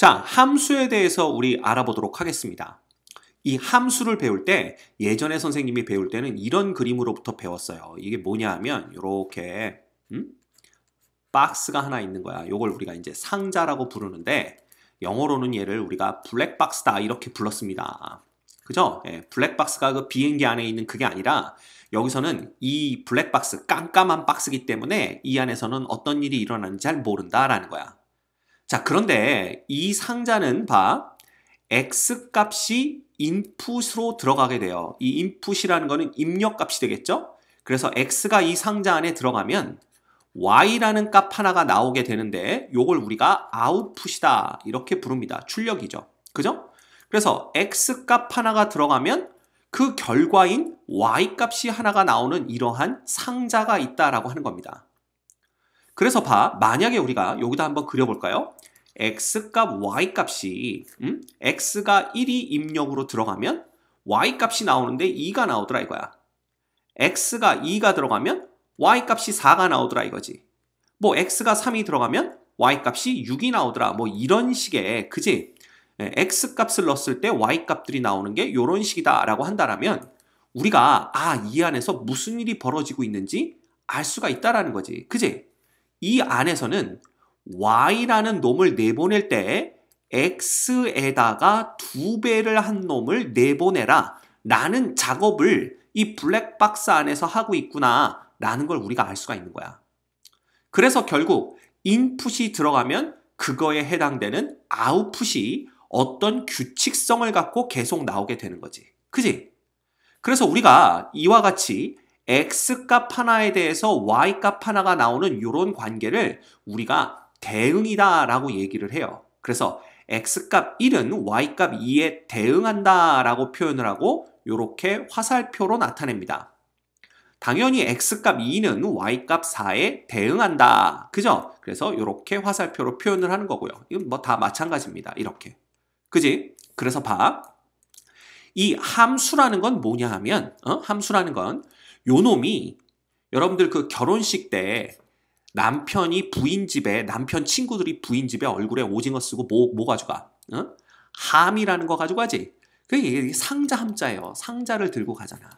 자, 함수에 대해서 우리 알아보도록 하겠습니다. 이 함수를 배울 때 예전에 선생님이 배울 때는 이런 그림으로부터 배웠어요. 이게 뭐냐 하면 이렇게 박스가 하나 있는 거야. 요걸 우리가 이제 상자라고 부르는데 영어로는 얘를 우리가 블랙박스다 이렇게 불렀습니다. 그죠? 예, 블랙박스가 그 비행기 안에 있는 그게 아니라 여기서는 이 블랙박스, 깜깜한 박스이기 때문에 이 안에서는 어떤 일이 일어나는지 잘 모른다라는 거야. 자, 그런데 이 상자는 X값이 인풋으로 들어가게 돼요. 이 인풋이라는 거는 입력값이 되겠죠? 그래서 X가 이 상자 안에 들어가면 Y라는 값 하나가 나오게 되는데 요걸 우리가 아웃풋이다 이렇게 부릅니다. 출력이죠. 그죠? 그래서 X값 하나가 들어가면 그 결과인 Y값이 하나가 나오는 이러한 상자가 있다라고 하는 겁니다. 그래서 만약에 우리가 여기다 한번 그려볼까요? X값, Y값이 X가 1이 입력으로 들어가면 Y값이 나오는데 2가 나오더라 이거야. X가 2가 들어가면 Y값이 4가 나오더라 이거지. 뭐 X가 3이 들어가면 Y값이 6이 나오더라. 뭐 이런 식의 그지? X값을 넣었을 때 Y값들이 나오는 게 이런 식이다 라고 한다면 우리가 이 안에서 무슨 일이 벌어지고 있는지 알 수가 있다라는 거지. 그지? 이 안에서는 Y라는 놈을 내보낼 때 X에다가 2배를 한 놈을 내보내라 라는 작업을 이 블랙박스 안에서 하고 있구나 라는 걸 우리가 알 수가 있는 거야. 그래서 결국 인풋이 들어가면 그거에 해당되는 아웃풋이 어떤 규칙성을 갖고 계속 나오게 되는 거지. 그지? 그래서 우리가 이와 같이 X값 하나에 대해서 Y값 하나가 나오는 이런 관계를 우리가 대응이다 라고 얘기를 해요. 그래서 X값 1은 Y값 2에 대응한다 라고 표현을 하고 이렇게 화살표로 나타냅니다. 당연히 X값 2는 Y값 4에 대응한다. 그죠? 그래서 이렇게 화살표로 표현을 하는 거고요. 이건 뭐 다 마찬가지입니다. 이렇게. 그지? 그래서 이 함수라는 건 뭐냐 하면 함수라는 건 요 놈이 여러분들 그 결혼식 때 남편이 남편 친구들이 부인 집에 얼굴에 오징어 쓰고 뭐 가져가? 함이라는 거 가져가지? 그게 상자 함자예요. 상자를 들고 가잖아.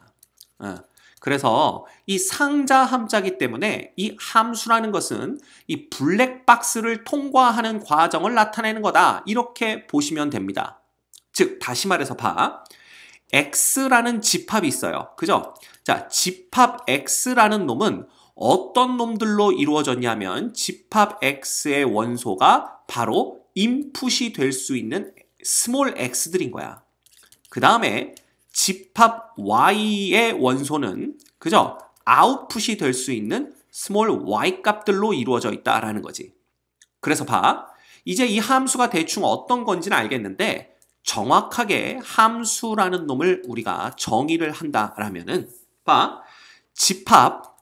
그래서 이 상자 함자기 때문에 이 함수라는 것은 이 블랙박스를 통과하는 과정을 나타내는 거다. 이렇게 보시면 됩니다. 즉 다시 말해서 X라는 집합이 있어요. 그죠? 자, 집합 X라는 놈은 어떤 놈들로 이루어졌냐면 집합 X의 원소가 바로 인풋이 될 수 있는 스몰 x들인 거야. 그 다음에 집합 Y의 원소는 그죠? 아웃풋이 될 수 있는 스몰 y 값들로 이루어져 있다라는 거지. 그래서 이제 이 함수가 대충 어떤 건지는 알겠는데 정확하게 함수라는 놈을 우리가 정의를 한다라면은 집합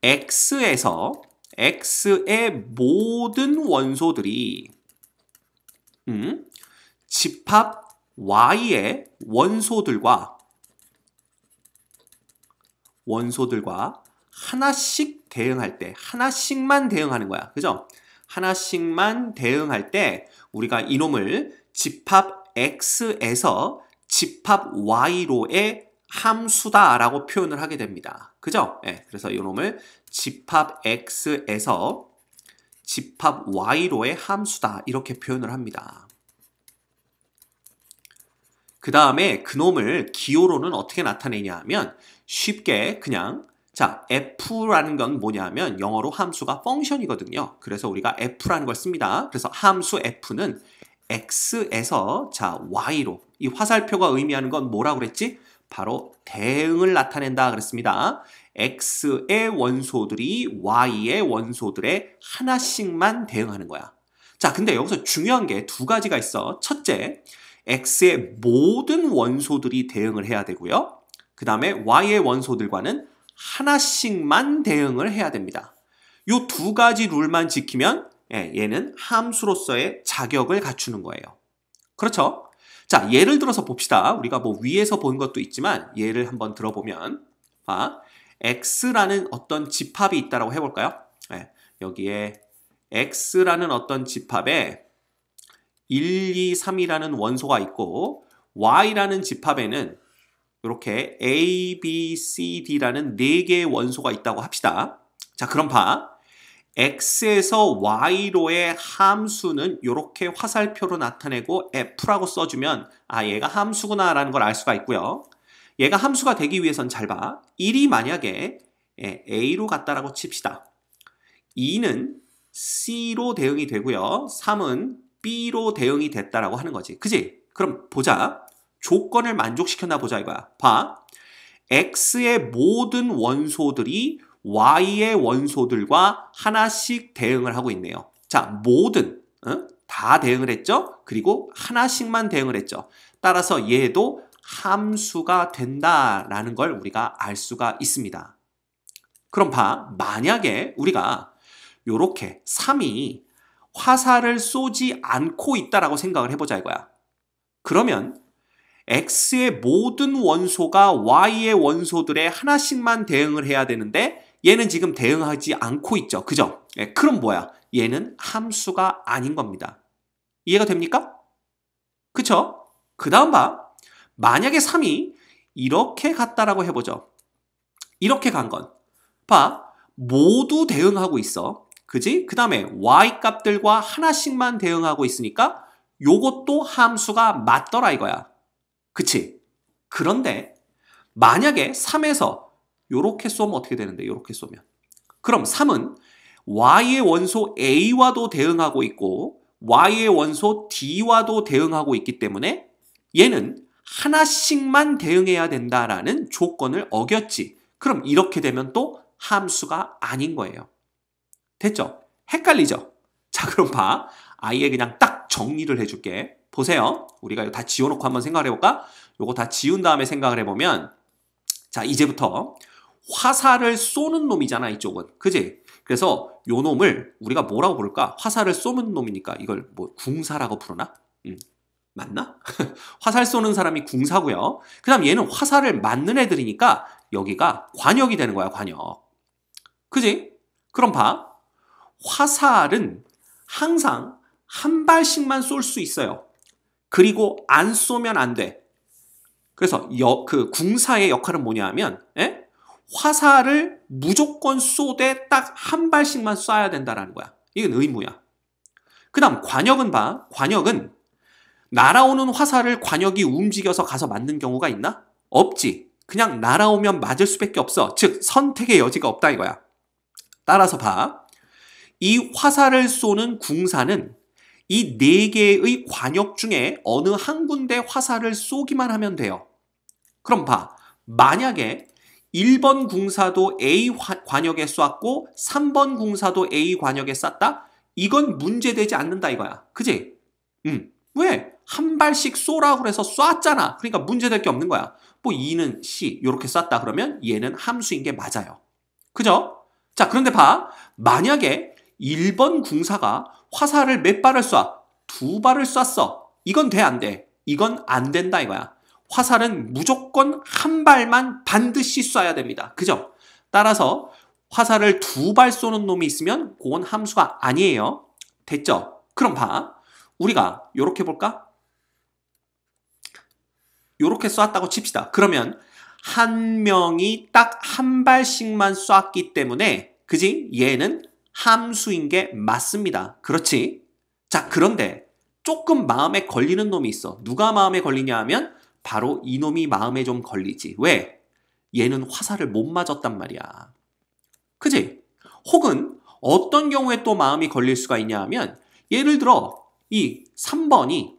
X에서 X의 모든 원소들이 집합 Y의 원소들과 하나씩 대응할 때 하나씩만 대응하는 거야. 그죠? 하나씩만 대응할 때 우리가 이놈을 집합 X에서 집합 Y로의 함수다라고 표현을 하게 됩니다. 그죠? 네, 그래서 이놈을 집합 X에서 집합 Y로의 함수다 이렇게 표현을 합니다. 그 다음에 그놈을 기호로는 어떻게 나타내냐 하면 쉽게 그냥 f라는 건 뭐냐면 영어로 함수가 펑션이거든요. 그래서 우리가 f라는 걸 씁니다. 그래서 함수 f는 x에서 y로 이 화살표가 의미하는 건 뭐라고 그랬지? 바로 대응을 나타낸다 그랬습니다. x의 원소들이 y의 원소들의 하나씩만 대응하는 거야. 자, 근데 여기서 중요한 게 두 가지가 있어. 첫째, x의 모든 원소들이 대응을 해야 되고요. 그 다음에 y의 원소들과는 하나씩만 대응을 해야 됩니다. 이 두 가지 룰만 지키면 얘는 함수로서의 자격을 갖추는 거예요. 그렇죠? 자, 예를 들어서 봅시다. 우리가 뭐 위에서 본 것도 있지만 예를 한번 들어보면 X라는 어떤 집합이 있다고 해볼까요? 여기에 X라는 어떤 집합에 1, 2, 3이라는 원소가 있고 Y라는 집합에는 이렇게 A, B, C, D라는 4개의 원소가 있다고 합시다. 자, 그럼 봐. X에서 Y로의 함수는 이렇게 화살표로 나타내고 F라고 써주면 아, 얘가 함수구나 라는 걸 알 수가 있고요. 얘가 함수가 되기 위해선 잘 봐. 1이 만약에 A로 갔다라고 칩시다. 2는 C로 대응이 되고요. 3은 B로 대응이 됐다라고 하는 거지. 그지? 그럼 보자. 조건을 만족시켰나 보자 이거야. 봐. X의 모든 원소들이 Y의 원소들과 하나씩 대응을 하고 있네요. 자, 모든 다 대응을 했죠? 그리고 하나씩만 대응을 했죠. 따라서 얘도 함수가 된다라는 걸 우리가 알 수가 있습니다. 그럼 봐. 만약에 우리가 요렇게 3이 화살을 쏘지 않고 있다라고 생각을 해보자 이거야. 그러면 X의 모든 원소가 Y의 원소들의 하나씩만 대응을 해야 되는데 얘는 지금 대응하지 않고 있죠. 그죠? 그럼 뭐야? 얘는 함수가 아닌 겁니다. 이해가 됩니까? 그쵸? 그 다음 봐. 만약에 3이 이렇게 갔다라고 해보죠. 이렇게 간 건. 봐. 모두 대응하고 있어. 그지? 그 다음에 Y 값들과 하나씩만 대응하고 있으니까 요것도 함수가 맞더라 이거야. 그치? 그런데 만약에 3에서 요렇게 쏘면 어떻게 되는데? 요렇게 쏘면. 그럼 3은 Y의 원소 A와도 대응하고 있고 Y의 원소 D와도 대응하고 있기 때문에 얘는 하나씩만 대응해야 된다라는 조건을 어겼지. 그럼 이렇게 되면 또 함수가 아닌 거예요. 됐죠? 헷갈리죠? 자, 그럼 봐. 아예 그냥 딱 정리를 해줄게. 보세요. 우리가 이거 다 지워놓고 한번 생각을 해볼까? 요거 다 지운 다음에 생각을 해보면 자, 이제부터 화살을 쏘는 놈이잖아, 이쪽은. 그지? 그래서 요 놈을 우리가 뭐라고 부를까? 화살을 쏘는 놈이니까 이걸 뭐 궁사라고 부르나? 맞나? 화살 쏘는 사람이 궁사고요. 그 다음 얘는 화살을 맞는 애들이니까 여기가 관역이 되는 거야, 관역. 그지? 그럼 봐. 화살은 항상 한 발씩만 쏠 수 있어요. 그리고 안 쏘면 안 돼. 그래서 그 궁사의 역할은 뭐냐 하면 화살을 무조건 쏘되 딱 한 발씩만 쏴야 된다라는 거야. 이건 의무야. 그 다음 관역은 봐. 관역은 날아오는 화살을 관역이 움직여서 가서 맞는 경우가 있나? 없지. 그냥 날아오면 맞을 수밖에 없어. 즉 선택의 여지가 없다 이거야. 따라서 봐. 이 화살을 쏘는 궁사는 이 4개의 관역 중에 어느 한 군데 화살을 쏘기만 하면 돼요. 그럼 봐. 만약에 1번 궁사도 A 관역에 쐈고 3번 궁사도 A 관역에 쐈다? 이건 문제되지 않는다 이거야. 그지? 왜? 한 발씩 쏘라고 그래서 쐈잖아. 그러니까 문제될 게 없는 거야. 뭐 2는 C 이렇게 쐈다 그러면 얘는 함수인 게 맞아요. 그죠? 자, 그런데 봐. 만약에 1번 궁사가 화살을 몇 발을 쏴? 2발을 쐈어. 이건 돼, 안 돼? 이건 안 된다 이거야. 화살은 무조건 한 발만 반드시 쏴야 됩니다. 그죠? 따라서 화살을 2발 쏘는 놈이 있으면 그건 함수가 아니에요. 됐죠? 그럼 봐. 우리가 요렇게 볼까? 요렇게 쐈다고 칩시다. 그러면 한 명이 딱 한 발씩만 쐈기 때문에 그지? 얘는 함수인 게 맞습니다. 그렇지? 자, 그런데 조금 마음에 걸리는 놈이 있어. 누가 마음에 걸리냐 하면 바로 이놈이 마음에 좀 걸리지. 왜? 얘는 화살을 못 맞았단 말이야. 그지? 혹은 어떤 경우에 또 마음이 걸릴 수가 있냐 하면 예를 들어 이 3번이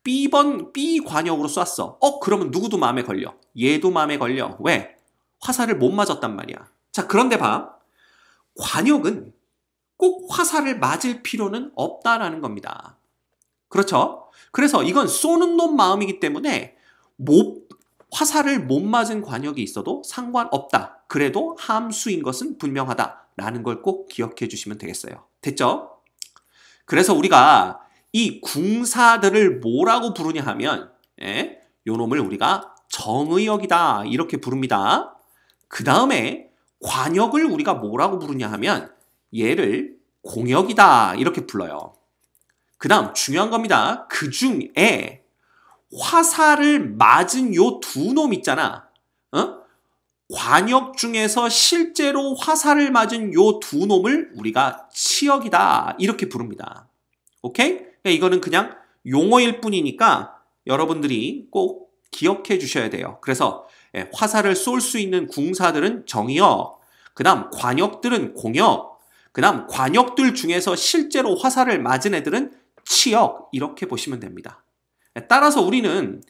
B 관역으로 쐈어. 그러면 누구도 마음에 걸려. 얘도 마음에 걸려. 왜? 화살을 못 맞았단 말이야. 자, 그런데 봐. 관역은 꼭 화살을 맞을 필요는 없다라는 겁니다. 그렇죠? 그래서 이건 쏘는 놈 마음이기 때문에 화살을 못 맞은 관역이 있어도 상관없다. 그래도 함수인 것은 분명하다라는 걸 꼭 기억해 주시면 되겠어요. 됐죠? 그래서 우리가 이 궁사들을 뭐라고 부르냐 하면 요 놈을 우리가 정의역이다 이렇게 부릅니다. 그 다음에 관역을 우리가 뭐라고 부르냐 하면 얘를 공역이다 이렇게 불러요. 그 다음 중요한 겁니다. 그 중에 화살을 맞은 요 두 놈 있잖아. 관역 중에서 실제로 화살을 맞은 요 두 놈을 우리가 치역이다 이렇게 부릅니다. 오케이? 그러니까 이거는 그냥 용어일 뿐이니까 여러분들이 꼭 기억해 주셔야 돼요. 그래서 화살을 쏠 수 있는 궁사들은 정역, 그 다음 관역들은 공역, 그 다음 관역들 중에서 실제로 화살을 맞은 애들은 치역 이렇게 보시면 됩니다. 따라서 우리는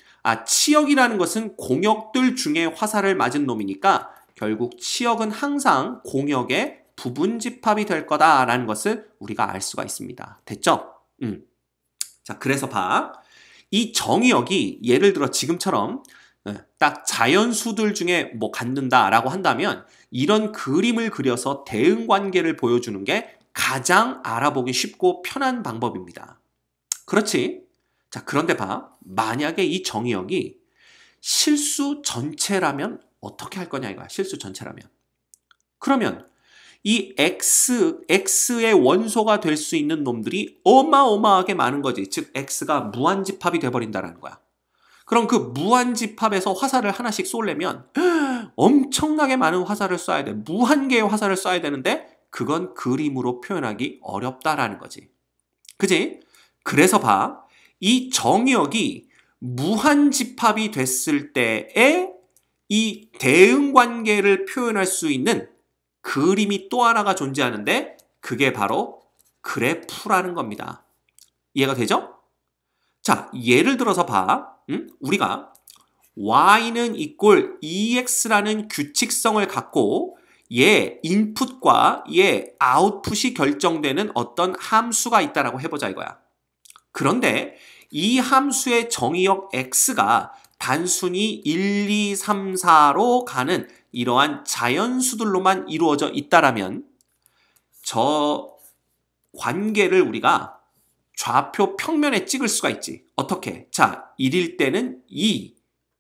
치역이라는 것은 공역들 중에 화살을 맞은 놈이니까 결국 치역은 항상 공역의 부분집합이 될 거다라는 것을 우리가 알 수가 있습니다. 됐죠? 자, 그래서 봐. 이 정의역이 예를 들어 지금처럼 딱 자연수들 중에 뭐 갖는다라고 한다면 이런 그림을 그려서 대응관계를 보여주는 게 가장 알아보기 쉽고 편한 방법입니다. 그렇지? 자, 그런데 봐. 만약에 이 정의역이 실수 전체라면 어떻게 할 거냐 이거야. 실수 전체라면. 그러면 이 x의 원소가 될 수 있는 놈들이 어마어마하게 많은 거지. 즉 x가 무한집합이 돼버린다는 거야. 그럼 그 무한집합에서 화살을 하나씩 쏘려면 엄청나게 많은 화살을 쏴야 돼. 무한개의 화살을 쏴야 되는데 그건 그림으로 표현하기 어렵다라는 거지. 그지? 그래서 봐. 이 정의역이 무한집합이 됐을 때에 이 대응관계를 표현할 수 있는 그림이 또 하나가 존재하는데 그게 바로 그래프라는 겁니다. 이해가 되죠? 자, 예를 들어서 봐. 우리가 y는 이꼴 ex라는 규칙성을 갖고 얘 인풋과 얘 아웃풋이 결정되는 어떤 함수가 있다라고 해보자 이거야. 그런데 이 함수의 정의역 x가 단순히 1, 2, 3, 4로 가는 이러한 자연수들로만 이루어져 있다라면 저 관계를 우리가 좌표 평면에 찍을 수가 있지. 어떻게? 자, 1일 때는 2,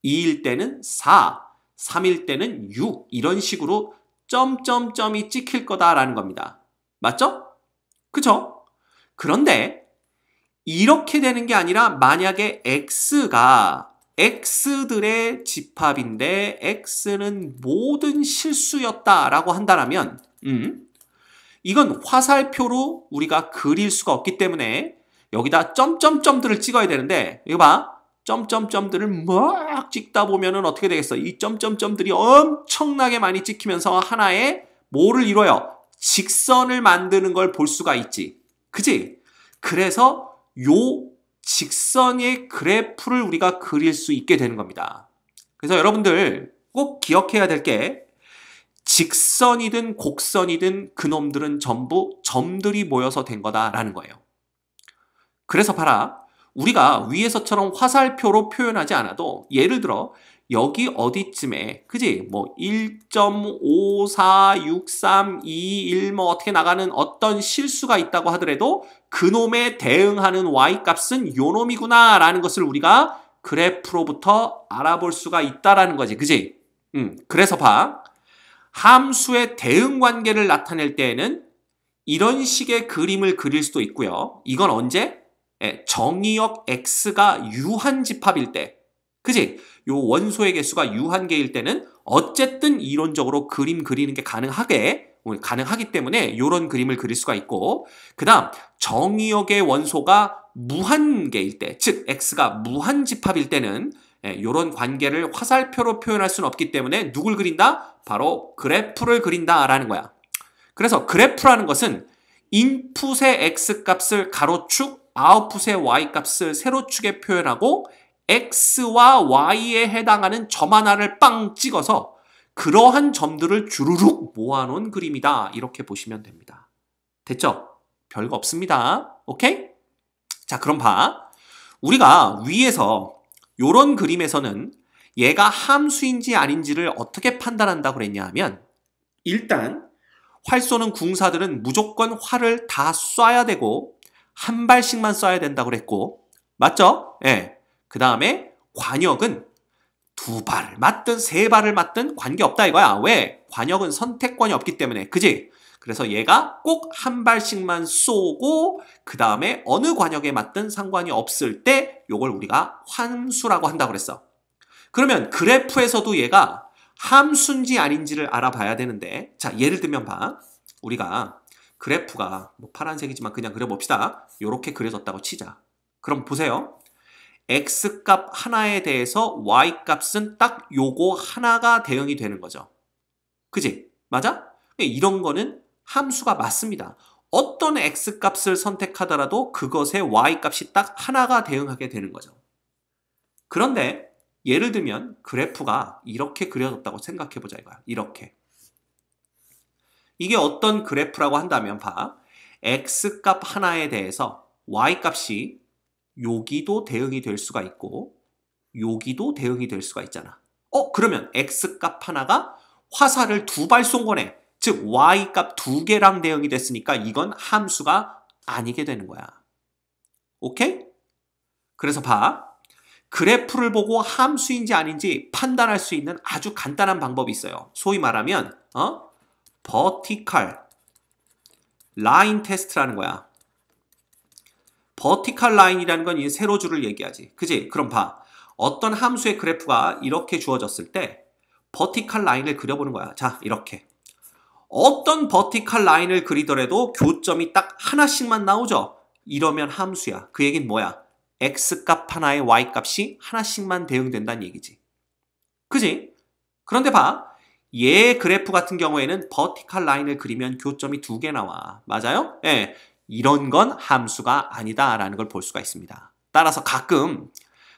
2일 때는 4, 3일 때는 6 이런 식으로 점점점이 찍힐 거다라는 겁니다. 맞죠? 그죠? 그런데 이렇게 되는 게 아니라 만약에 x가 x들의 집합인데 x는 모든 실수였다라고 한다면 이건 화살표로 우리가 그릴 수가 없기 때문에 여기다 점점점들을 찍어야 되는데 이거 봐. 점점점들을 막 찍다 보면은 어떻게 되겠어? 이 점점점들이 엄청나게 많이 찍히면서 하나의 뭐를 이뤄요? 직선을 만드는 걸 볼 수가 있지. 그지? 그래서 요 직선의 그래프를 우리가 그릴 수 있게 되는 겁니다. 그래서 여러분들 꼭 기억해야 될 게 직선이든 곡선이든 그놈들은 전부 점들이 모여서 된 거다라는 거예요. 그래서 봐라. 우리가 위에서처럼 화살표로 표현하지 않아도 예를 들어 여기 어디쯤에 그지? 뭐 1.546321 뭐 어떻게 나가는 어떤 실수가 있다고 하더라도 그놈에 대응하는 y값은 요 놈이구나 라는 것을 우리가 그래프로부터 알아볼 수가 있다라는 거지. 그지? 그래서 봐. 함수의 대응 관계를 나타낼 때에는 이런 식의 그림을 그릴 수도 있고요. 이건 언제? 정의역 x가 유한집합일 때. 그지? 요 원소의 개수가 유한개일 때는 어쨌든 이론적으로 그림 그리는 게 가능하기 때문에 이런 그림을 그릴 수가 있고 그 다음 정의역의 원소가 무한개일 때, 즉 x가 무한집합일 때는 이런 관계를 화살표로 표현할 수는 없기 때문에 누굴 그린다? 바로 그래프를 그린다라는 거야. 그래서 그래프라는 것은 인풋의 x값을 가로축, 아웃풋의 y값을 세로축에 표현하고 x와 y에 해당하는 점 하나를 빵 찍어서 그러한 점들을 주르륵 모아놓은 그림이다. 이렇게 보시면 됩니다. 됐죠? 별거 없습니다. 오케이? 자, 그럼 봐. 우리가 위에서 요런 그림에서는 얘가 함수인지 아닌지를 어떻게 판단한다고 그랬냐 하면 일단 활 쏘는 궁사들은 무조건 활을 다 쏴야 되고 한 발씩만 쏴야 된다고 그랬고 맞죠? 예. 그 다음에 관역은 2발을 맞든 3발을 맞든 관계없다 이거야. 왜? 관역은 선택권이 없기 때문에. 그지? 그래서 얘가 꼭 한 발씩만 쏘고 그 다음에 어느 관역에 맞든 상관이 없을 때 이걸 우리가 함수라고 한다고 그랬어. 그러면 그래프에서도 얘가 함수인지 아닌지를 알아봐야 되는데, 자, 예를 들면 봐. 우리가 그래프가 뭐 파란색이지만 그냥 그려봅시다. 이렇게 그려졌다고 치자. 그럼 보세요. x값 하나에 대해서 y값은 딱 요거 하나가 대응이 되는 거죠. 그지? 맞아? 이런 거는 함수가 맞습니다. 어떤 x값을 선택하더라도 그것의 y값이 딱 하나가 대응하게 되는 거죠. 그런데 예를 들면 그래프가 이렇게 그려졌다고 생각해보자 이거야. 이렇게. 이게 어떤 그래프라고 한다면 봐. x값 하나에 대해서 y값이 여기도 대응이 될 수가 있고 여기도 대응이 될 수가 있잖아. 그러면 x값 하나가 화살을 두 발 쏜 거네. 즉 y값 두 개랑 대응이 됐으니까 이건 함수가 아니게 되는 거야. 오케이? 그래서 봐. 그래프를 보고 함수인지 아닌지 판단할 수 있는 아주 간단한 방법이 있어요. 소위 말하면 vertical line test라는 거야. vertical line이라는 건 이 세로줄을 얘기하지. 그지? 그럼 봐. 어떤 함수의 그래프가 이렇게 주어졌을 때 vertical line을 그려보는 거야. 자, 이렇게. 어떤 vertical line을 그리더라도 교점이 딱 하나씩만 나오죠? 이러면 함수야. 그 얘기는 뭐야? x값 하나에 y값이 하나씩만 대응된다는 얘기지. 그지? 그런데 봐. 얘 그래프 같은 경우에는 vertical line을 그리면 교점이 두 개 나와. 맞아요? 예. 이런 건 함수가 아니다라는 걸 볼 수가 있습니다. 따라서 가끔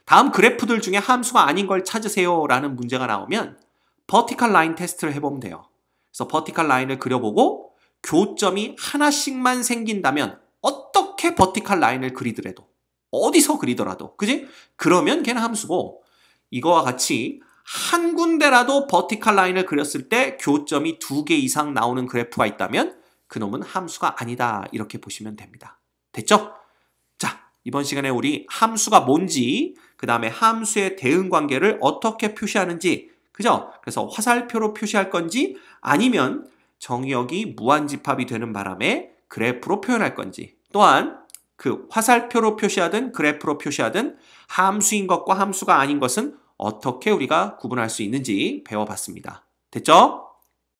다음 그래프들 중에 함수가 아닌 걸 찾으세요 라는 문제가 나오면 vertical line 테스트를 해보면 돼요. 그래서 vertical line을 그려보고 교점이 하나씩만 생긴다면 어떻게 vertical line을 그리더라도 어디서 그리더라도 그지? 그러면 걔는 함수고 이거와 같이 한 군데라도 vertical line을 그렸을 때 교점이 두 개 이상 나오는 그래프가 있다면 그놈은 함수가 아니다 이렇게 보시면 됩니다. 됐죠? 자, 이번 시간에 우리 함수가 뭔지 그 다음에 함수의 대응 관계를 어떻게 표시하는지 그죠? 그래서 화살표로 표시할 건지 아니면 정의역이 무한집합이 되는 바람에 그래프로 표현할 건지 또한 그 화살표로 표시하든 그래프로 표시하든 함수인 것과 함수가 아닌 것은 어떻게 우리가 구분할 수 있는지 배워봤습니다. 됐죠?